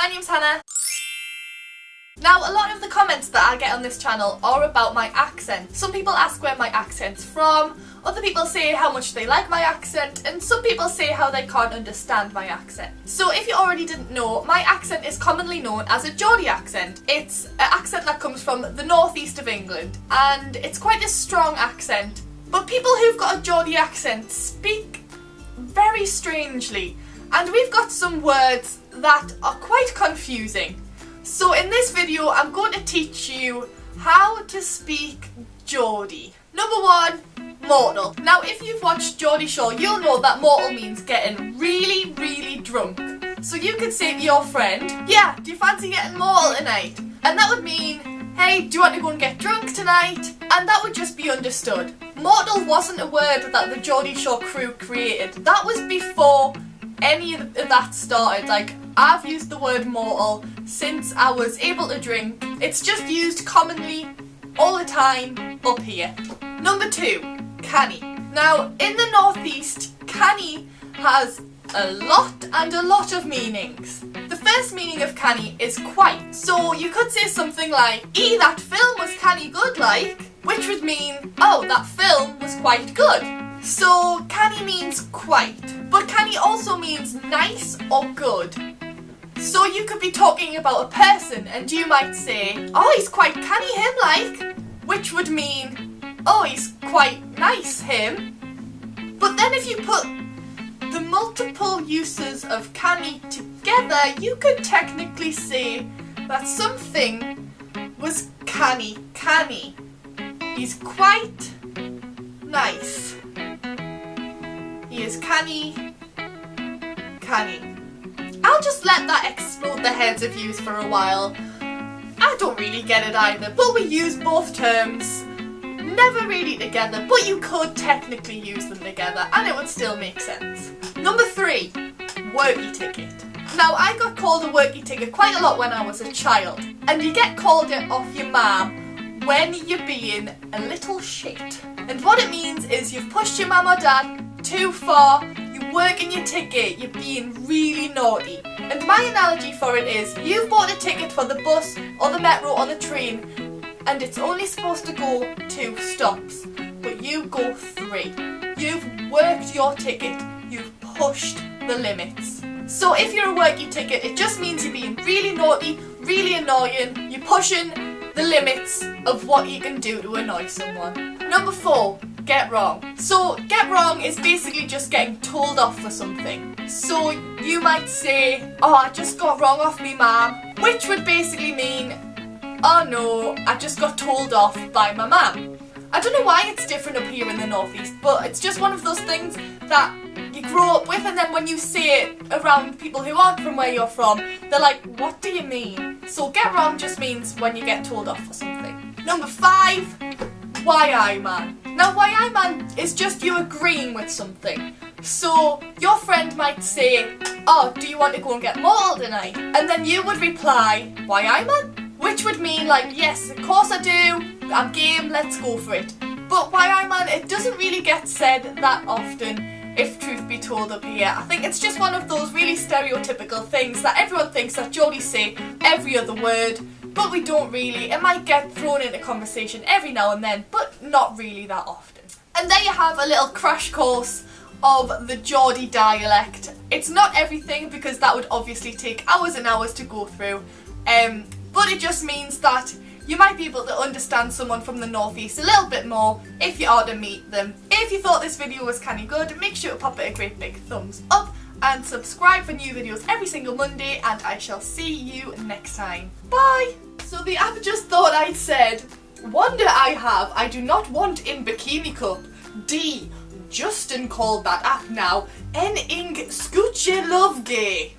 My name's Hannah. Now, a lot of the comments that I get on this channel are about my accent. Some people ask where my accent's from, other people say how much they like my accent, and some people say how they can't understand my accent. So if you already didn't know, my accent is commonly known as a Geordie accent. It's an accent that comes from the northeast of England, and it's quite a strong accent. But people who've got a Geordie accent speak very strangely, and we've got some words that are quite confusing. So in this video, I'm going to teach you how to speak Geordie. Number one, mortal. Now, if you've watched Geordie Shore, you'll know that mortal means getting really, really drunk. So you could say to your friend, yeah, do you fancy getting mortal tonight? And that would mean, hey, do you want to go and get drunk tonight? And that would just be understood. Mortal wasn't a word that the Geordie Shore crew created. That was before any of that started. Like, I've used the word mortal since I was able to drink. It's just used commonly all the time up here. Number two, canny. Now, in the northeast, canny has a lot of meanings. The first meaning of canny is quite. So you could say something like, that film was canny good like, which would mean, oh, that film was quite good. So canny means quite, but canny also means nice or good. So you could be talking about a person and you might say, oh, he's quite canny him like, which would mean, oh, he's quite nice him. But then if you put the multiple uses of canny together, you could technically say that something was canny. He's quite nice. He is canny. I'll just let that explode the heads of yous for a while. I don't really get it either, but we use both terms. Never really together, but you could technically use them together and it would still make sense. Number three, worky ticket. Now, I got called a worky ticket quite a lot when I was a child, and you get called it off your mum when you're being a little shit. And what it means is you've pushed your mum or dad too far, you're working your ticket, you're being really naughty. And my analogy for it is, you've bought a ticket for the bus or the metro or the train, and it's only supposed to go 2 stops, but you go 3. You've worked your ticket, you've pushed the limits. So if you're a worky ticket, it just means you're being really naughty, really annoying, you're pushing the limits of what you can do to annoy someone. Number 4, get wrong. So get wrong is basically just getting told off for something. So you might say, oh, I just got wrong off me mum, which would basically mean, oh no, I just got told off by my mum. I don't know why it's different up here in the northeast, but it's just one of those things that you grow up with, and then when you say it around people who aren't from where you're from, they're like, what do you mean? So get wrong just means when you get told off for something. Number 5, why man. Now, why man is just you agreeing with something. So your friend might say, oh, do you want to go and get mortal tonight? And then you would reply, why man? Which would mean like, yes, of course I do, I'm game, let's go for it. But why man, it doesn't really get said that often, if truth be told up here. I think it's just one of those really stereotypical things that everyone thinks that Geordies say every other word, but we don't really. It might get thrown into conversation every now and then, but not really that often. And there you have a little crash course of the Geordie dialect. It's not everything, because that would obviously take hours and hours to go through, but it just means that you might be able to understand someone from the northeast a little bit more if you are to meet them. If you thought this video was kind of good, make sure to pop it a great big thumbs up and subscribe for new videos every single Monday, and I shall see you next time. Bye! So the app just thought I'd said, wonder I have, I do not want in Bikini Cup. D, Justin called that app now. N ing scoochie love gay.